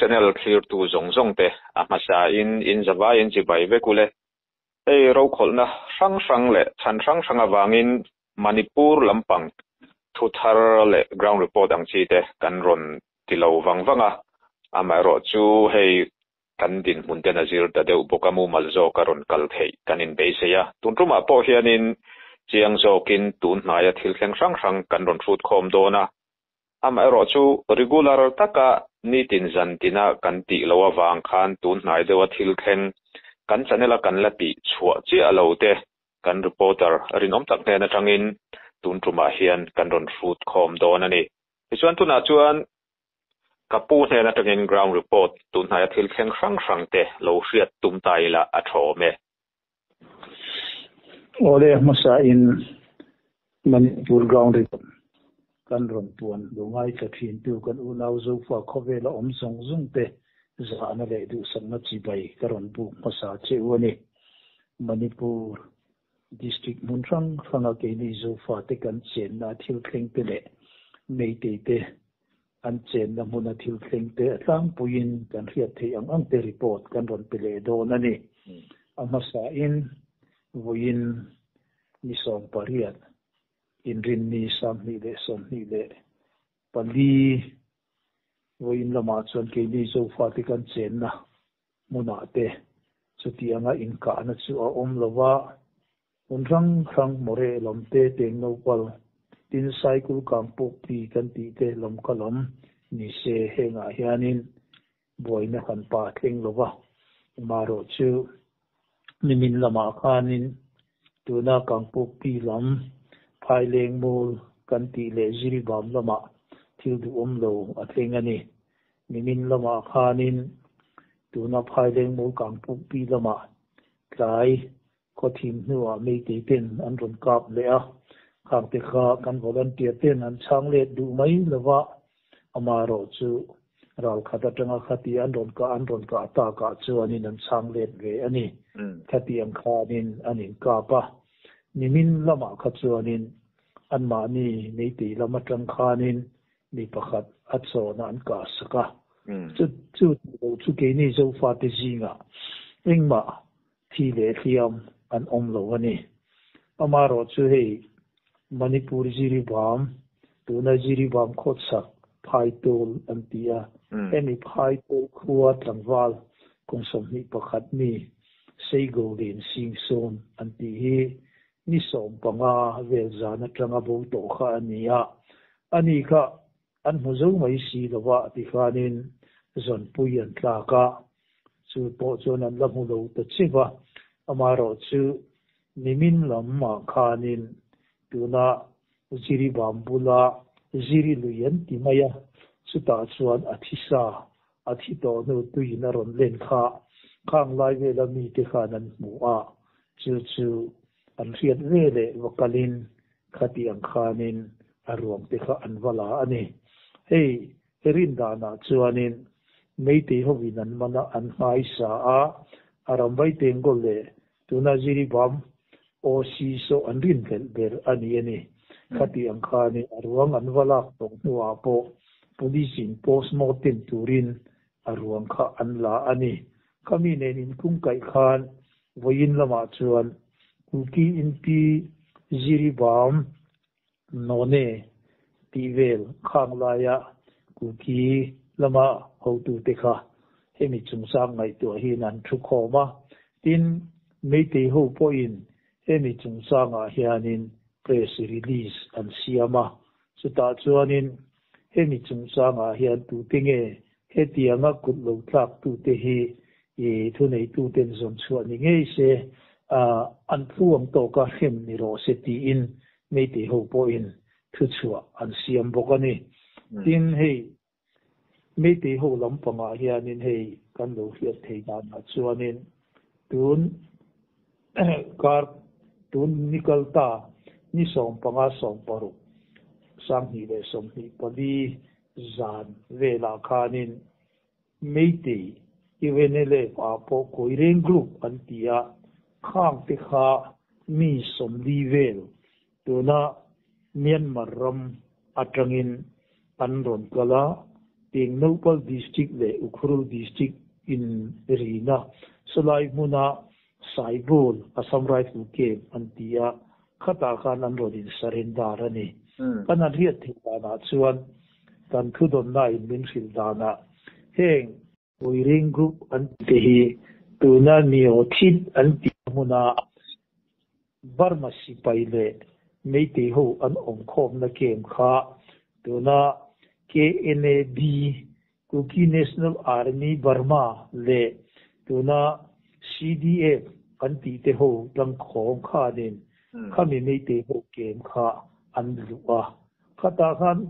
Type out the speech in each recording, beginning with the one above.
channel clear tu zong te amasa in zawa in chi bai ve kule ei ro kholna sang le chan sang awangin Manipur lampang thuthar le ground report ang chi te kan ron tilo wangwanga amai ro chu hei kan din mun te nazir ta deu bokamu malzo karon kal thei kanin beiseya tunruma po hianin chiang zokin tun hnaya thil thleng sang kan ron thut khom dona amai ro chu regular taka ni tin zan tina kan ti lowa wang khan tun hnai dewa thil thleng kan chanela kan la ti chhuwa chi alo te kan reporter rinom tak ne na tangin tunruma hian kan ron thut khom dona ni chuan tuna chuan kapu ne na tangin ground report tun hnaya thil thleng sang te lo hriat tum tai la a thome ole masa in Manipur ground report kan ron tuan lungai ka thin tu kan unau zo fa khovela omsong zung te za na le du san na chi bai karon bu masa che woni Manipur district munrang fanga ke ni zo fa te kan chen na thil thleng te le mei te an chen na mun thil thleng te tlang puin kan riat thei ang te report kan ron pele do na ni amasa in voin ni som pariat in rin ni sam ni le som ni le pali voin lama chuan ke ni zo fa te kan chen na muna te chuti anga in ka na chu a om lova unrang more lom te teng no pal tin cycle kam pok ti kan ti te lom kalom ni se henga hianin boina kan pa thleng lova maro chu nimin lama khanin tuna kam pok ti lam phai leng mul kan ti le jiri bam lama thil du om lo a thleng ani nimin lama khanin tuna phai leng mul kam pok ti lama tlai ko thim nuwa mei te ten an ron kap le a khang te kha kan volunteer ten an chang le du mai lova amaro chu ral khata tanga khati an ron ka ta ka chu anin an chang le ve ani khati ang khanin anin ka pa nimin lama kha chu anin an ma ni nei te lama tang khanin ni pakhat atso na an ka saka chu ke ni zo fa te jinga engma thi le thiam an om lo ani amaro chu hei Manipur jiri bam tuna jiri bam khotsak phai tol antia emi phai tol khuwa tlangwal kongsom ni pakhat ni seigo len sing son anti hi ni som panga vel zana tanga bo to kha ania ani kha an muzo mai si lawa ti khanin zon puyan tlaka chu po chonan lamu lo ta chiwa amaro chu nimin lamma khanin tuna jiri bambula jiri luyan timaya suta chuan athisa athito no tuina ron len kha khang lai ve la mi te khanan mu a chu an riat ve le vokalin khati ang khanin arwam te kha anwala ani hei erin dana chuanin mei te hovinan mana an hai sa a arambai tengol le tuna jiri bam o si so andin ber ani khati ang khani arwang anwala tong nuwa po police in postmortem turin arwang kha anla ani kami nen in kum kai khan voin lama chuan kuki inti jiri bam none tivel khanglaya kuki lama hotu te kha hemi chungsang ngai to hi nan thu khoma tin meite ho point emi chungsanga hianin press release an siama chuta chuanin emi chungsanga hian tu tinge hetianga kutlo tlak tu te hi e thunei tu ten zon chuani ngei se an thuam to ka hem ni ro se ti in meite ho point thu chua an siam bokani tin hei meite ho lampanga hianin hei kan lo hiat theina na chuanin tun kar tun nikalta ni som panga som paru sang hi le som hi pali zan vela khanin meite ivenele pa po koireng group antia khang te kha mi som livel tuna Myanmar ram atangin anron kala tieng Nopal district le Ukhrul district in Rina Salai Muna Saibol Assam Rifle Game Antia Khata Khan Anrodin Sarendar ani Kanan Riat Thidana Chuan Kan Thudon Na in Minfil Dana Heng Wiring Group Antihi Tuna Niotin Antimuna Burma Sipaile Meite Ho an Omkom na Game Kha Tuna KNAB Kuki National Army Burma le Tuna CDF Anti Te Ho Lang Khong Kha Din Khami Meite Ho Game Kha An Lua Khata Khan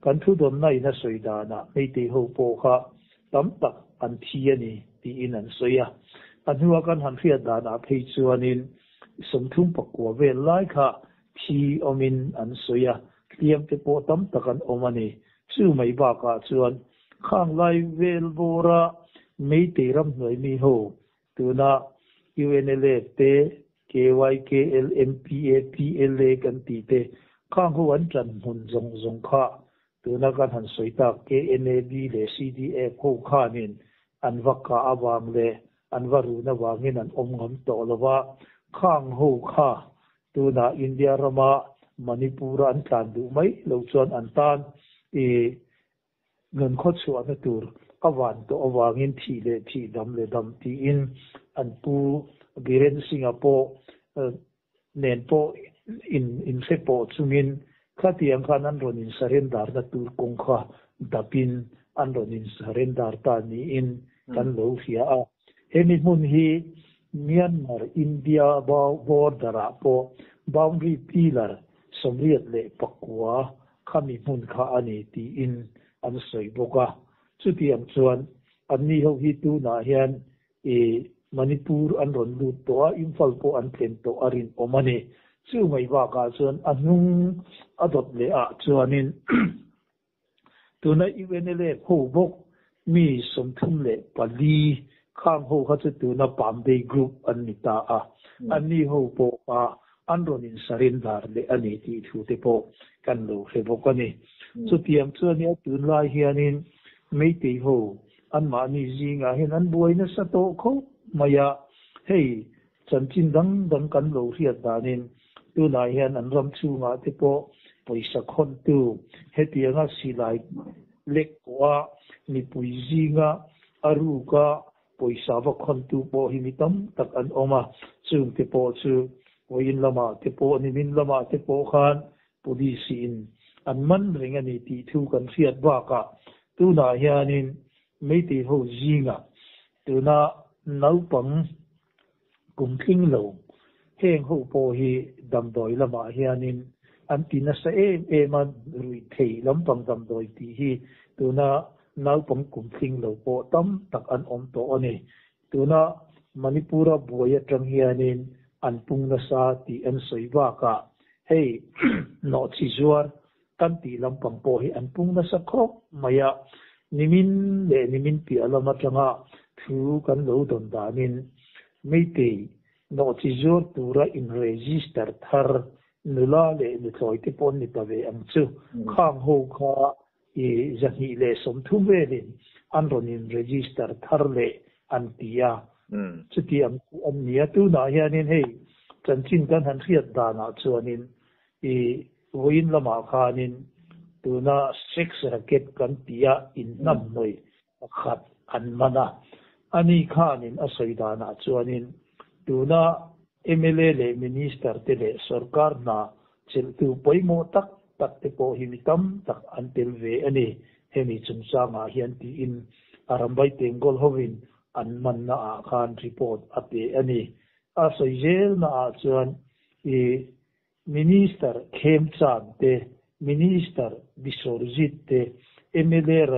Kan Thudon Na ina Soidana Meite Ho Po Kha Tam Tak An Thiani Ti in an Soya An Hua Kan Han Fiat Dana Phei Chuanin Somthum Pakwa Ve Lai Kha Thi Omin An Soya Tiam Te Po Tam Tak An Omani Chu Mai Ba Ka Chuan Khang Lai Vel Bora Meite Ram Noi Mi Ho Tuna UNLF Te KYKL MPA PLA Kan Ti Te Khang Ho An Tran Hun Zong Zong Kha Tuna Kan Han Soita KNAB le CDF Ho Kha Nin An Vakka Awang le An Varuna Wangin An Omngam To Lawa Khang Ho Kha Tuna India Rama Manipura An Tlan Du Mai Lo Chuan An Tan Ngan Khot Chu An Tur Awan To Awangin Thi le Thi Dam le Dam Ti In An Pu Biren Singapore Nen Po in Sepo Chungin Khatiang Khan An Ronin Sarendar na Tur Kong Kha Dapin An Ronin Sarendar Ta Ni In Kan Lo Hia A Hemi Mun Hi Myanmar India border po boundary pillar Somriat le Pakwa Khami Mun Kha Ani Ti In An Soi Boka Chutiam Chuan An Ni Ho Hi Tu Na Hian Manipur An Ron Lut To Imphal Po An Tlen To Arin Omani Chu Mai Ba Ka Chuan Anung Adot le A Chuanin Tuna UNLA Ho Bok Mi Somthum le Pali Khang Ho Kha Tuna Pambe Group An Nita A An Ni Ho Po A An Ronin Sarindar le Ani Ti Thu Te Po Kan Lo He Bokani Chutiam Chuan ya Tun Lai Hianin Meite Ho An Ma Ni Zinga Hin An Buai Na Sa To Kho Maya Hey Chan Chin Dang Dang Kan Lo Hiat Danin Tuna Hian An Ram Chu Nga Te Po Poisa Khon Tu Hetianga Silai Lek Wa Ni Pui Zinga Aruga Poisa Va Khon Tu Po Himitam Tak An Oma Chung Te Po Chu Wain Lama Te Po Ni Min Lama Te Po Khan Polisin An Man Ring Ani Ti Thu Kan Fiat Baka Tuna Hianin Meite Ho Zinga Tuna Naupang Kumking Lo Heng Ho Po Hi Dam Doi Lama Hianin Antina Sa Man Rui Thei Lampang Dam Doi Ti Hi Tuna Naupang Kumking Lo Po Tam Tak An Om To Ani Tuna Manipura Buaya Trang Hianin An Pung Na Sa Ti An Soi Baka Hey No Chizuar Kan Ti Lampang Po Hi An Pung Na Sa Khok Maya Nimin le Nimin Pi Alama Changa Thu Kan Lo Don Danin Meite No Chizur Tura in Register Thar Nula le Nitoi Te Pon Ni Pave Ang Chu Khang Ho Kha Zahi le Som Thu Velin An Ronin Register Thar le Antia Chutiam An Nia Tu Na Hianin Hey Chan Chin Kan Han Fiat Dana Chuanin Wain Lama Khanin Tuna sex racket Kan Tia In Nam Noi Khat An Mana Ani Khanin Asoidana Chuanin Tuna MLA le Minister Tele Sarkar Na Chil Tu Poimo Tak Tak Te Po Himitam Tak Antel Ve Ani Hemi Chumsa Nga Hian Ti In Arambai Tengol Hovin An Man Na A Khan Report Ate Ani Asoijel Na A Chuan Minister Khem Chan Te Minister Bisorjit Te MLA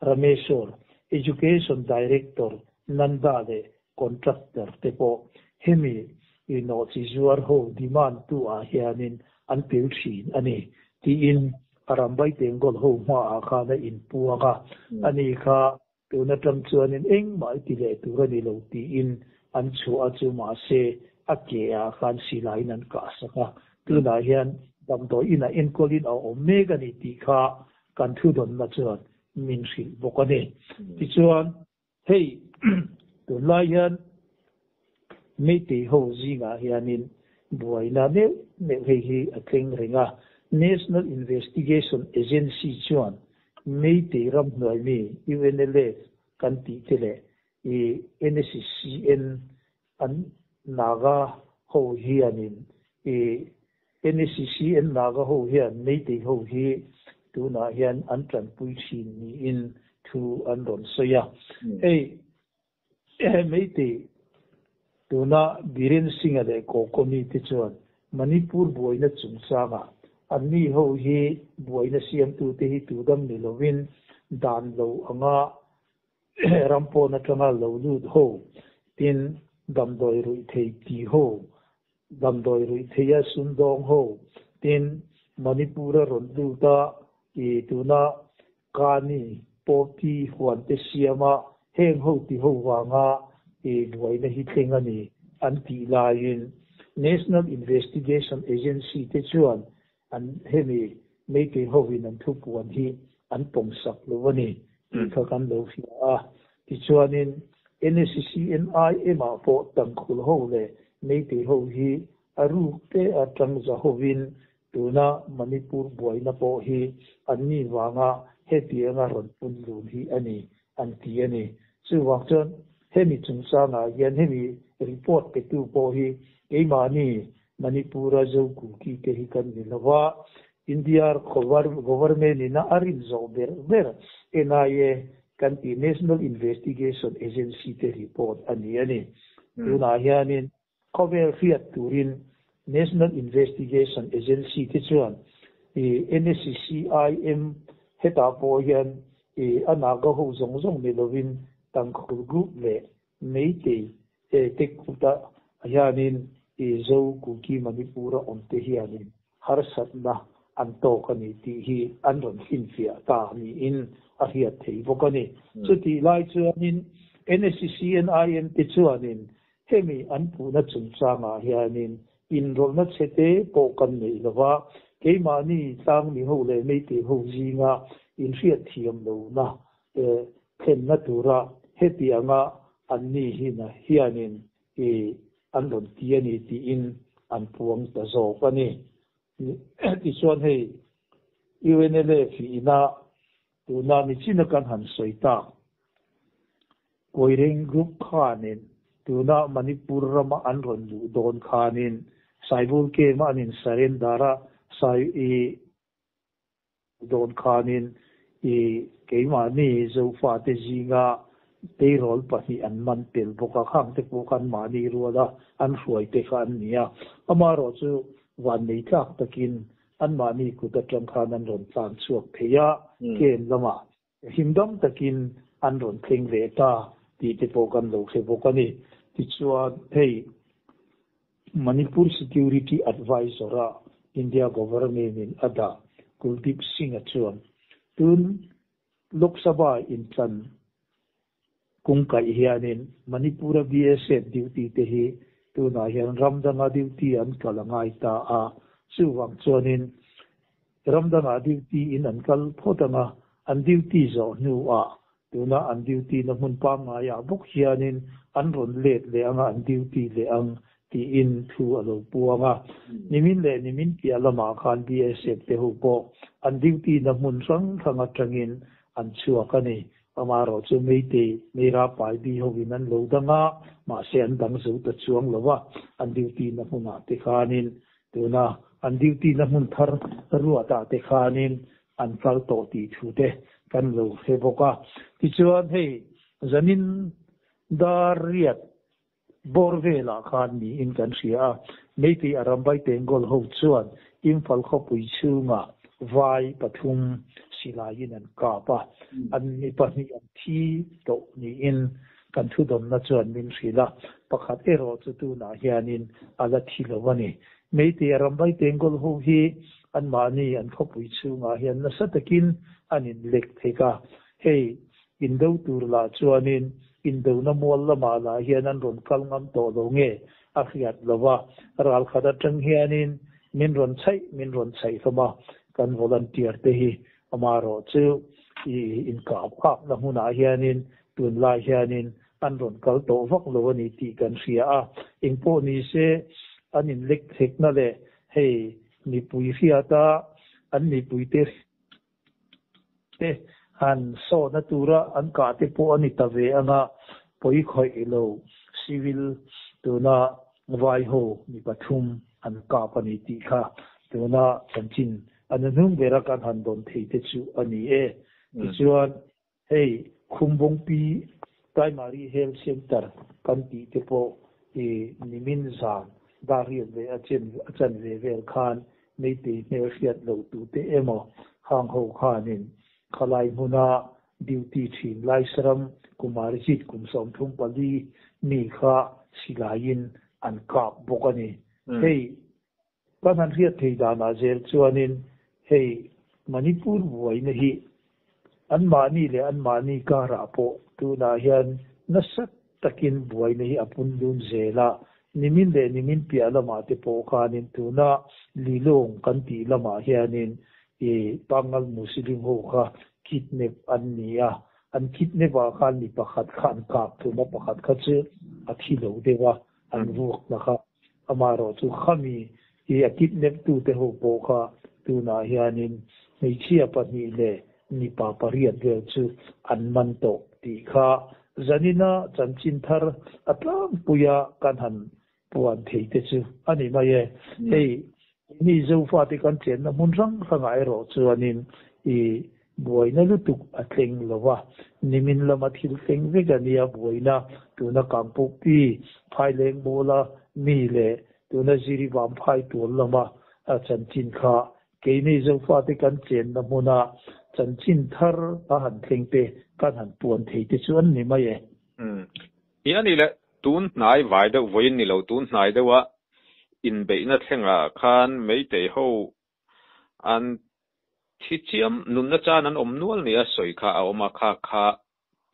Rameshor Education Director Nandale Contractor Te Po Hemi Ino Chizuar Ho Demand Tu A Hianin Antil Chin Ani Ti In Arambai Tengol Ho Ma A Khana In Puaka Ani Kha Tuna Tam Chuanin Eng Mai Ti Le Turani Lo Ti In An Chu Achu Ma Se Ake A Khan Silai Nan Ka Saka Tuna Hian Dam Do Ina Enkolin A Omega Ni Ti Kha Kan Thu Don Na Chuan min ri bokani ti chuan hei tu lai hian mei te ho zinga hianin buaina ne hei hi atleng ringa National Investigation Agency chuan mei te ram hnoi mi UNLA kan ti tele e NSCN an naga ho hianin e NSCN naga ho hian mei te ho hi tuna hian an tlan pui thin ni in thu an ron soya ei mei te tuna Biren Singh ale ko komi ti chuan Manipur buaina chungchanga anni ho hi buaina siam tu te hi tudam ni lovin dan lo anga rampo na tanga lo lut ho tin damdoi rui thei ti ho damdoi rui theia sundong ho tin Manipura ron du ta e tuna kani poti huan te siama heng ho ti ho wanga e buaina hi thengani anti lain National Investigation Agency te chuan an hemi mei te ho win an thupuan hi an pomsak lovani ka kan lo fia ti chuanin NSCNI ema po tangkhul ho le mei te ho hi aru te atang za ho win tuna Manipur buaina po hi anni wanga heti anga ron pun lu hi ani anti ani chu wangchon hemi chungchanga yan hemi report pe tu po hi keimani Manipura zo ku ki te hi kan nilawa India government ina arin zo ber NIA kan ti National Investigation Agency te report ani tuna hianin cover fiat turin National Investigation Agency te chuan NSCIM heta po hian anaga ho zong melovin tangkhul group le meite tekkuta hianin zo kuki Manipura onte hianin harsatna anto kani ti hi anron hinfia ta ni in a hiat thei bokani chuti lai chuanin NSCNIM te chuanin hemi anpu na chungchanga hianin in rolna chete po kan nei lawa keimani tang ni ho le meite ho zinga in hiat thiam lo na khen na tura heti anga anni hina hianin anron tiani ti in anpuang ta zo pani ti chuan hei UNLA fi ina tuna ni china kan han soita koireng group khanin tuna Manipur rama anron lu don khanin saibul ke manin sarendara sai don khanin keimani zo fa te jinga payroll pahi an man tel boka khang te ko kan mani ruala an huai te khan nia amaro chu wan nei thak takin an mani ku ta tang khan an ron tlan chuak theya ken lama himdam takin an ron thleng ve ta ti te po kan lo se bokani ti chuan hei Manipur Security Advisor India government in ada Kuldeep Singh chuan tun Lok Sabha in tlan kung kai hianin Manipura BSF duty te hi tuna hian ramdanga duty an kalangai ta a chuwang chuanin ramdanga duty in an kal photanga an duty zo nu a tuna an duty na mun pa nga ya buk hianin an ron let le anga an duty le ang ti in thu alo puanga nimin ki alama khan BSF te hu po an duty na mun sang thanga tangin an chuakani amaro chu meite mera pai bi ho winan lo danga ma se an dang zo ta chuang lowa an duty na huna te khanin tuna an duty na hun thar ruwa ta te khanin an kal to ti thu te kan lo he boka ti chuan hei zanin dariat borvela khan ni in kan ria meite arambai tengol ho chuan imphal kho pui chunga vai pathum silayin an kapa an ni pahni an thi to ni in kan thu dom na chuan min sila pakhat ero chu tu na hianin ala thilawani meite arambai tengol ho hi an mani an kho pui chunga hian na satakin anin lek theka hei indo turla chuanin indo na mol lama la hian an ron kalngam to lo nge a khiat lawa ral khada tang hianin min ron chai thama kan volunteer te hi amaro chu in ka phak na huna hianin tun lai hianin an ron kal to vak lo ani ti kan ria a engpo ni se anin lek thek na le hei ni pui ria ta an ni pui te han so na tura an ka te po ani ta ve anga poi khoi lo civil tuna vai ho ni pathum an ka pani ti kha tuna chanchin an nung vera kan han don thei te chu ani e chuan hei khumbong pi primary health center kan ti te po nimin zan dari ve achan ve vel khan nei te ne fiat lo tu te emo hang ho khanin khalai huna duty thin lai saram kumarjit kumsom thum pali mi kha silain an kap bokani hei kan riat thei dana zel chuanin hei manipur buai na hi an mani ka ra po tu na hian nasat takin buai na hi apun dun zela nimin pia lama te po khanin tu na lilong kan ti lama hianin pangal muslim ho kha kidnap an nia an kidnap a khan ni pakhat khan kap tu na pakhat kha che athi lo dewa an ruak na kha amaro chu khami a kidnap tu te ho po kha tu na hianin nei chia pa ni le ni pa pariat gel chu an man to ti kha zanina chanchin thar atlam puya kan han puan thei te chu ani ma ye hei ni zo fa te kan chen na mun rang khanga ero chuanin buaina lutuk atleng lowa nimin lama thil teng vegania buaina tuna kampu pi phaileng bola mi le tuna jiri bam phai tur lama a chanchin kha keini zo fa te kan chen na muna chanchin thar a han thleng te kan han puan thei te chuan ni mai e yani le tun nai vai da voin ni lo tun nai da wa in be na thenga khan mei te ho an thi chiam nun na chan an om nual ni a soi kha a oma kha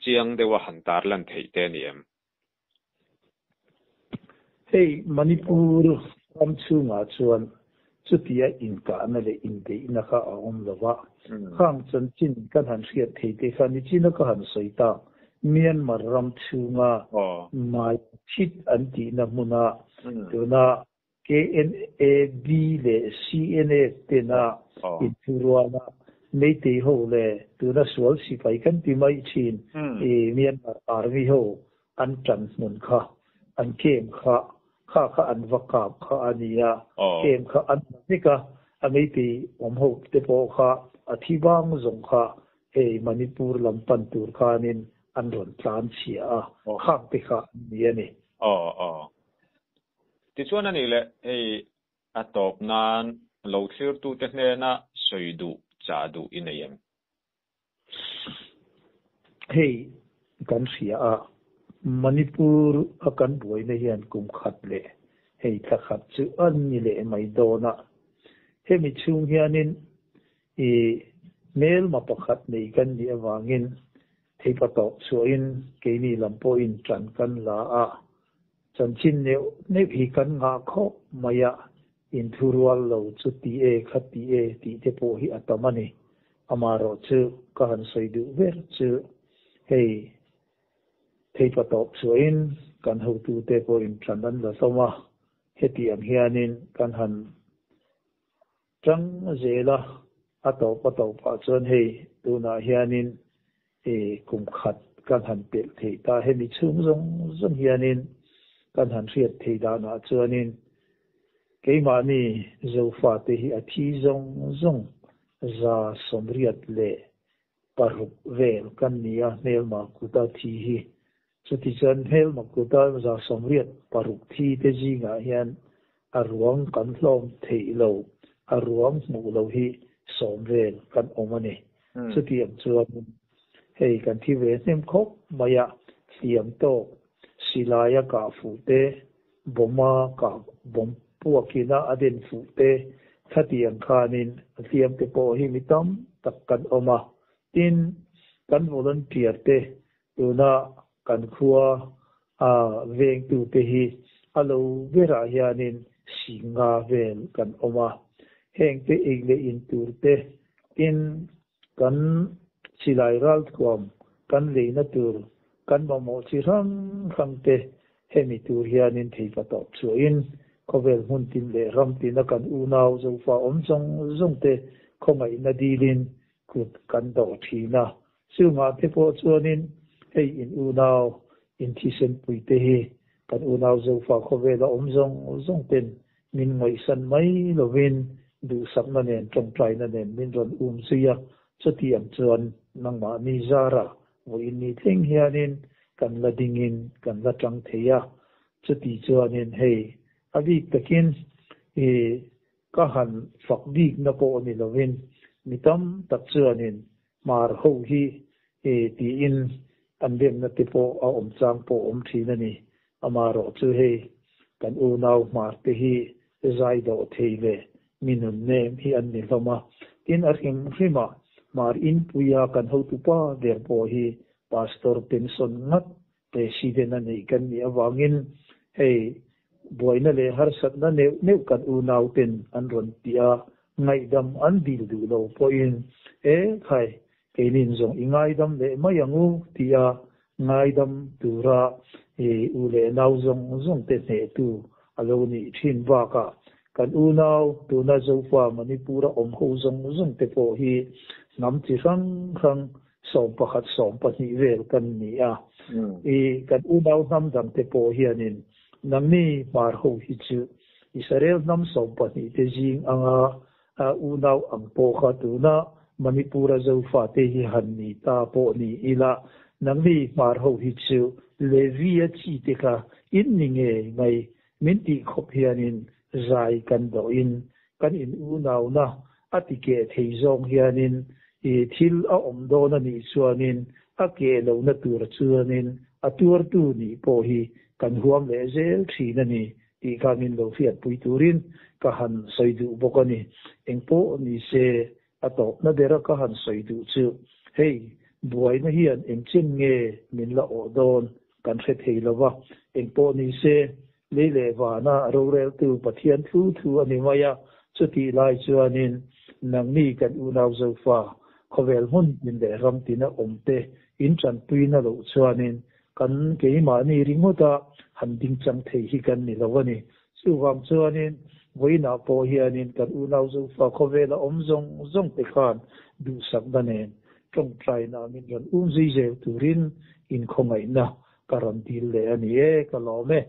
chiang de wa han tar lan thei te ni em hei manipur ram chunga chuan chutia in ka na le in de na kha a om lawa khang chanchin kan han riat thei te kha ni china ka han soi ta Myanmar ram chunga mai chit an ti na muna tuna KNAB le CNA te na in Turuana nei te ho le tuna sual si pai kan ti mai chin Myanmar army ho an chan mun kha an kem kha an vakap kha ania kem kha an nika amei ti om ho te po kha athibang zong kha e Manipur lampan tur khanin an ron tlan chia khak te kha ni ani ti chuan ani le ei atop nan lo thlir tu te hne na soidu cha du inayem hei kan ria a Manipur akan buai na hian kum khat le hei tha khat chu an ni le mai dona hemi chung hianin mel ma pakhat nei kan ni awangin thei patok chuin keini lampo in tran kan la a chanchin ne hi kan nga kho maya in thurual lo chu ti e khati e ti te po hi atamani amaro chu kan soidu ver chu hei thei patok chuin kan ho tu te po in tran an la soma heti ang hianin kan han trăng zela ato pa chuan hei tuna hianin kum khat kan han pel thei ta hemi chung zong hianin kan han riat thei dana chuanin keimani zofa te hi athi zong za somriat le paruk vel kan nia nel ma kuta thi hi chuti chan hel ma kuta za somriat paruk thi te jinga hian arwang kan hlom thei lo arwang mu lo hi somvel kan omani chuti am chuan hei kan thi ve nem khop maya siam to silaya ka fu te boma ka bom puakina aden fu te thatiang khanin siam te po hi mitam takkan oma tin kan volunteer te tuna kan khuwa veng tu te hi alo vera hianin singa vel kan oma heng te igle in tur te tin kan chỉ lại ra quam kan le na tur kan ba mo chi rang khang te hemi tur hianin thei ka top chuin kovel hun tin le ram tin na kan u nau zo fa om chong zong te khongai na dilin kut kan do thina silma te po chuanin hei in u nau in thi sen pui te hi kan u nau zo fa kovel om zong ten min ngoi san mai lovin du sak na nen trong trai na nen min ron suya chutiam chuan nangma ni zara wo in ni thing hianin kan la dingin kan la tang theya chuti chuanin hei avik takin ka han fak dik na ko ni lovin mitam tak chuanin mar ho hi ti in an dem na te po a om chang po om thina ni amaro chu hei kan u nau mar te hi zai do theile minun nem hi an ni loma tin arhim rima mar in puya kan ho tu pa der po hi pastor pension ngat president ani kan ni awangin hei boina le har sat na ne kan u nau ten an ron tia ngai dam an dil du lo po in khai kenin zong ingai dam le mayangu tia ngai dam tura u le nau zong te ne tu alo ni thin wa ka kan u nau tu na zo fa manipura om ho zong te po hi nam chi rang som pakhat som pahni vel kan ni a kan u nau nam dam te po hianin namni mar ho hi chu Israel nam som pahni te jing anga u nau ang po kha tu na manipura zo fa te hi han ni ta po ni ila namni mar ho hi chu levia chi te ka in ni nge ngai minti khop hianin zai kan do in kan in u nau na atike thei zong hianin thil a om do na ni chuanin a ke lo na tur chuanin a tur tu ni po hi kan huam le zel thina ni ti kamin lo fiat pui turin ka han soidu bokani engpo ni se ato na dera ka han soidu chu hei buai na hian engchen nge min la o don kan khe thei lova engpo ni se le wa na ro rel tu pathian thu ani maya chuti lai chuanin nangni kan u nau zo fa khovel hun min de ram tina omte in chan pui na lo chuanin kan ke ma ni ringota han ding chang thei hi kan ni lawani suwam chuanin voina po hianin kan u nau zo fa khovela om zong te khan du sak danen trong trai na min ran zai turin in khongai na karantil le ani ka lo me